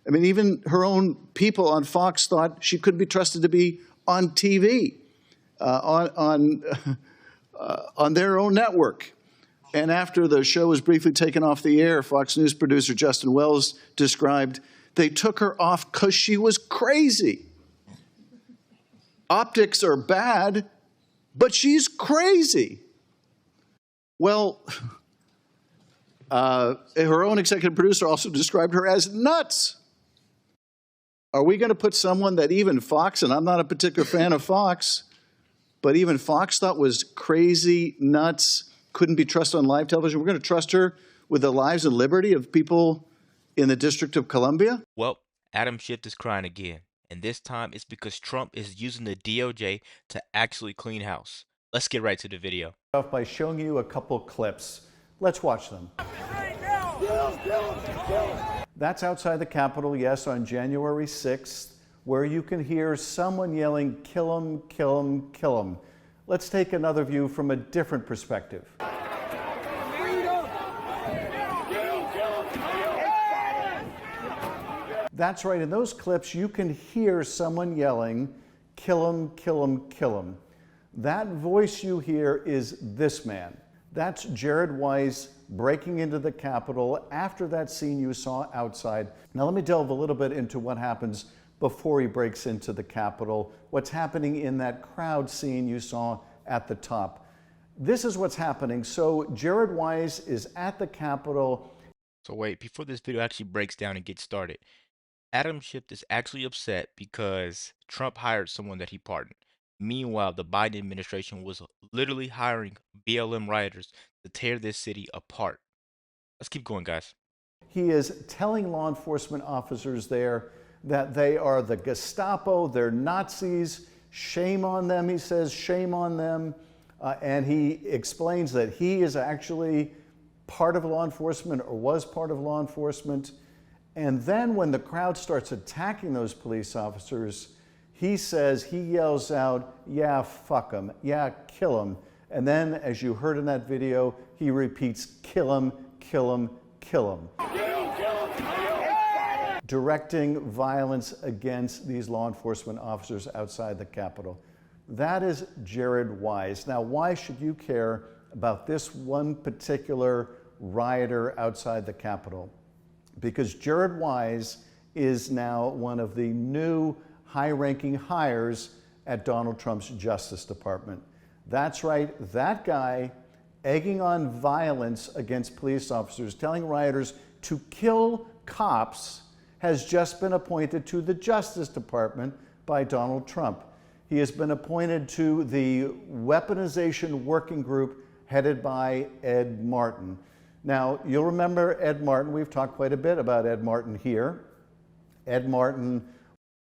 I mean, even her own people on Fox thought she couldn't be trusted to be on TV, on their own network. And after the show was briefly taken off the air, Fox News producer Justin Wells described, they took her off because she was crazy. Optics are bad, but she's crazy. Well, her own executive producer also described her as nuts. Are we going to put someone that even Fox, and I'm not a particular fan of Fox, but even Fox thought was crazy, nuts, couldn't be trusted on live television? We're going to trust her with the lives and liberty of people in the District of Columbia? Well, Adam Schiff is crying again, and this time it's because Trump is using the DOJ to actually clean house. Let's get right to the video. By showing you a couple clips. Let's watch them. That's outside the Capitol, yes, on January 6th, where you can hear someone yelling, kill him, kill him, kill him. Let's take another view from a different perspective. That's right, in those clips, you can hear someone yelling, kill him, kill him, kill him. That voice you hear is this man. That's Jared Weise breaking into the Capitol after that scene you saw outside. Now let me delve a little bit into what happens before he breaks into the Capitol, what's happening in that crowd scene you saw at the top. This is what's happening. So Jared Weise is at the Capitol. So wait, before this video actually breaks down and gets started, Adam Schiff is actually upset because Trump hired someone that he pardoned. Meanwhile, the Biden administration was literally hiring BLM rioters to tear this city apart. Let's keep going, guys. He is telling law enforcement officers there that they are the Gestapo, they're Nazis, shame on them, he says, shame on them. And he explains that he is actually part of law enforcement or was part of law enforcement. And then when the crowd starts attacking those police officers, he says, he yells out, yeah, fuck them, yeah, kill them. And then, as you heard in that video, he repeats, kill them, kill them, kill them. Directing violence against these law enforcement officers outside the Capitol. That is Jared Weise. Now, why should you care about this one particular rioter outside the Capitol? Because Jared Weise is now one of the new high-ranking hires at Donald Trump's Justice Department. That's right, that guy egging on violence against police officers, telling rioters to kill cops, has just been appointed to the Justice Department by Donald Trump. He has been appointed to the Weaponization Working Group headed by Ed Martin. Now, you'll remember Ed Martin. We've talked quite a bit about Ed Martin here. Ed Martin.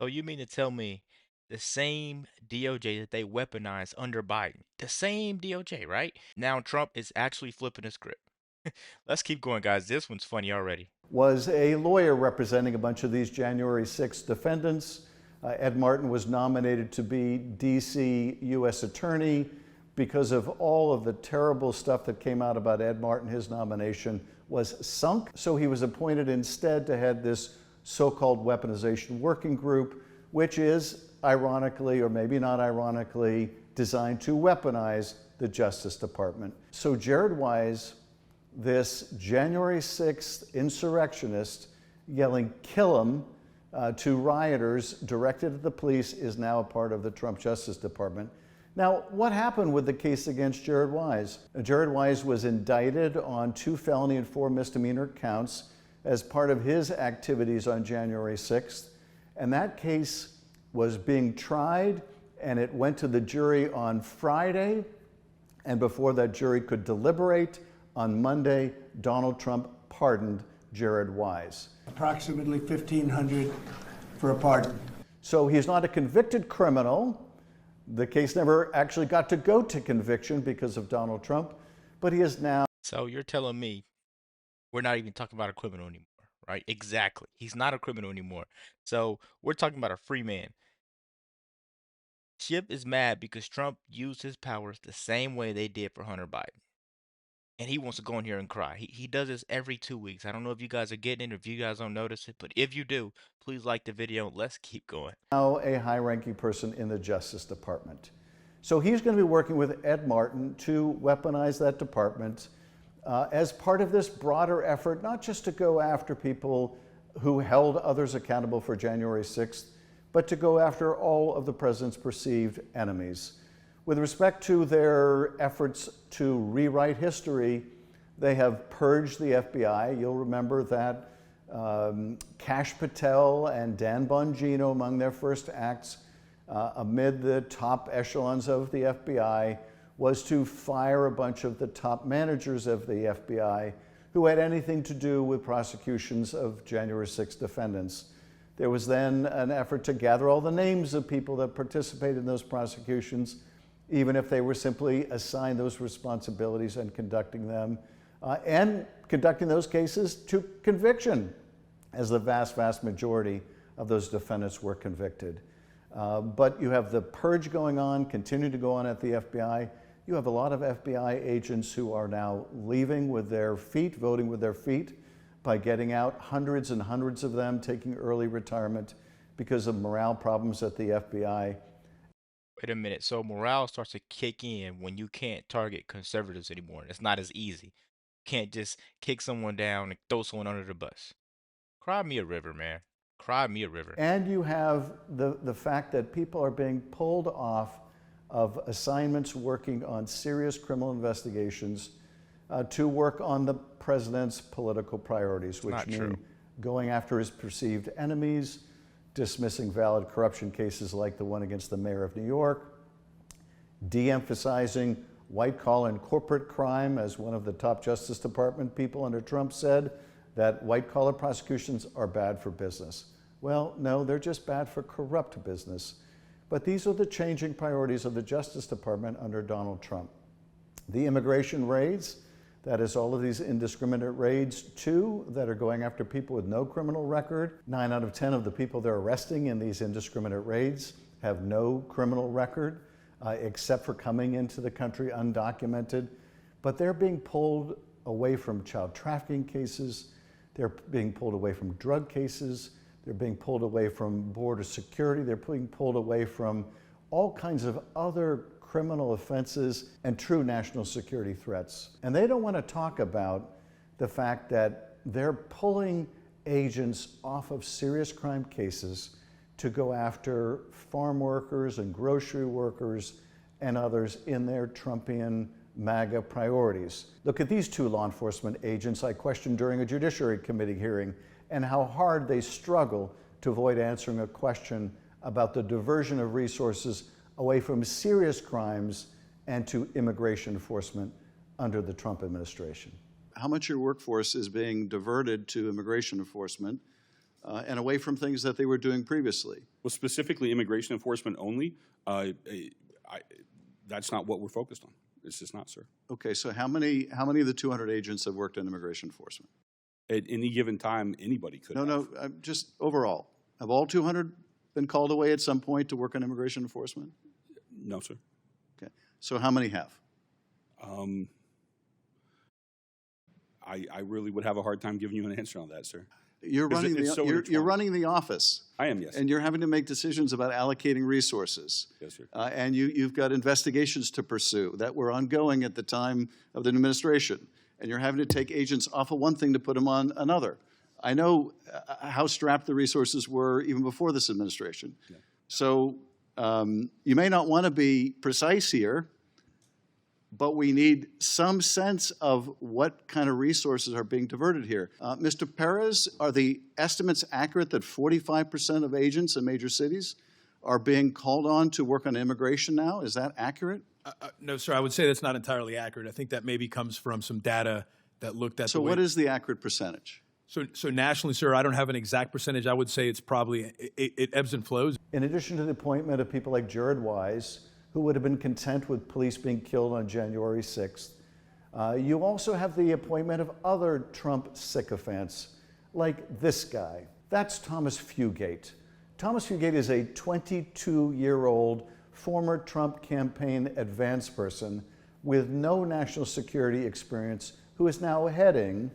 So you mean to tell me the same DOJ that they weaponized under Biden, the same DOJ, right? Now Trump is actually flipping the script. Let's keep going, guys. This one's funny already. Was a lawyer representing a bunch of these January 6th defendants. Ed Martin was nominated to be DC U.S. Attorney. Because of all of the terrible stuff that came out about Ed Martin, his nomination was sunk. So he was appointed instead to head this so-called weaponization working group, which is, ironically, or maybe not ironically, designed to weaponize the Justice Department. So Jared Weise, this January 6th insurrectionist yelling, kill him, to rioters directed at the police, is now a part of the Trump Justice Department. Now, what happened with the case against Jared Weise? Jared Weise was indicted on 2 felony and 4 misdemeanor counts as part of his activities on January 6th. And that case was being tried, and it went to the jury on Friday. And before that jury could deliberate, on Monday, Donald Trump pardoned Jared Weise. Approximately $1,500 for a pardon. So he's not a convicted criminal. The case never actually got to go to conviction because of Donald Trump, but he is now. So you're telling me we're not even talking about a criminal anymore, right? Exactly. He's not a criminal anymore. So we're talking about a free man. Schiff is mad because Trump used his powers the same way they did for Hunter Biden. and he wants to go in here and cry. He does this every 2 weeks. I don't know if you guys are getting it, or if you guys don't notice it, but if you do, please like the video. Let's keep going. Now a high-ranking person in the Justice Department. So he's going to be working with Ed Martin to weaponize that department as part of this broader effort, not just to go after people who held others accountable for January 6th, but to go after all of the president's perceived enemies. With respect to their efforts to rewrite history, they have purged the FBI. You'll remember that Kash Patel and Dan Bongino, among their first acts amid the top echelons of the FBI, was to fire a bunch of the top managers of the FBI who had anything to do with prosecutions of January 6th defendants. There was then an effort to gather all the names of people that participated in those prosecutions, even if they were simply assigned those responsibilities and conducting those cases to conviction, as the vast, vast majority of those defendants were convicted. But you have the purge going on, continuing to go on at the FBI. You have a lot of FBI agents who are now leaving with their feet, voting with their feet, by getting out, hundreds and hundreds of them taking early retirement because of morale problems at the FBI. Wait a minute. So morale starts to kick in when you can't target conservatives anymore. It's not as easy. You can't just kick someone down and throw someone under the bus. Cry me a river, man. Cry me a river. And you have the fact that people are being pulled off of assignments working on serious criminal investigations to work on the president's political priorities, which mean going after his perceived enemies, dismissing valid corruption cases like the one against the mayor of New York, de-emphasizing white-collar and corporate crime, as one of the top Justice Department people under Trump said, that white-collar prosecutions are bad for business. Well, no, they're just bad for corrupt business. But these are the changing priorities of the Justice Department under Donald Trump. The immigration raids, that is all of these indiscriminate raids, too, that are going after people with no criminal record. 9 out of 10 of the people they're arresting in these indiscriminate raids have no criminal record, except for coming into the country undocumented. But they're being pulled away from child trafficking cases. They're being pulled away from drug cases. They're being pulled away from border security. They're being pulled away from all kinds of other criminal offenses and true national security threats. And they don't want to talk about the fact that they're pulling agents off of serious crime cases to go after farm workers and grocery workers and others in their Trumpian MAGA priorities. Look at these 2 law enforcement agents I questioned during a Judiciary Committee hearing, and how hard they struggle to avoid answering a question about the diversion of resources away from serious crimes and to immigration enforcement under the Trump administration. How much of your workforce is being diverted to immigration enforcement and away from things that they were doing previously? Well, specifically immigration enforcement only, that's not what we're focused on. It's just not, sir. Okay, so how many of the 200 agents have worked in immigration enforcement? At any given time, anybody could have. No, just overall. Have all 200 been called away at some point to work on immigration enforcement? No, sir. Okay, so how many have? I really would have a hard time giving you an answer on that, sir. You're running you're running the office. I am, yes. And you're having to make decisions about allocating resources. Yes, sir. And you've got investigations to pursue that were ongoing at the time of the administration. And you're having to take agents off of one thing to put them on another. I know how strapped the resources were even before this administration. Yeah. So you may not want to be precise here, but we need some sense of what kind of resources are being diverted here. Mr. Perez, are the estimates accurate that 45% of agents in major cities are being called on to work on immigration now? Is that accurate? No, sir. I would say that's not entirely accurate. I think that maybe comes from some data that looked at. So what is the accurate percentage? So nationally, sir, I don't have an exact percentage. I would say it's probably, it ebbs and flows. In addition to the appointment of people like Jared Weise, who would have been content with police being killed on January 6th, you also have the appointment of other Trump sycophants, like this guy. That's Thomas Fugate. Thomas Fugate is a 22-year-old former Trump campaign advance person with no national security experience who is now heading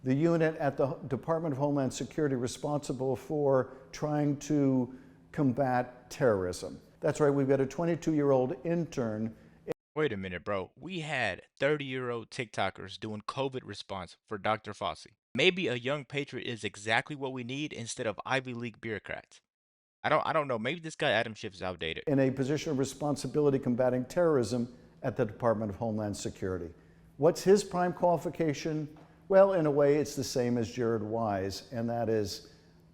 the unit at the Department of Homeland Security responsible for trying to combat terrorism. That's right, we've got a 22-year-old intern. Wait a minute, bro. We had 30-year-old TikTokers doing COVID response for Dr. Fauci. Maybe a young patriot is exactly what we need instead of Ivy League bureaucrats. I don't know. Maybe this guy Adam Schiff is outdated. In a position of responsibility combating terrorism at the Department of Homeland Security. What's his prime qualification? Well, in a way, it's the same as Jared Weise, and that is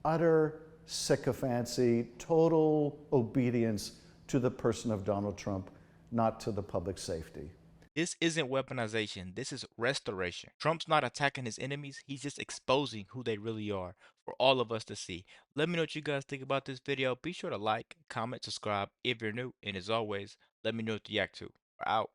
utter sycophancy, total obedience to the person of Donald Trump, not to the public safety. This isn't weaponization. This is restoration. Trump's not attacking his enemies. He's just exposing who they really are for all of us to see. Let me know what you guys think about this video. Be sure to like, comment, subscribe if you're new. And as always, let me know what you react to. We're out.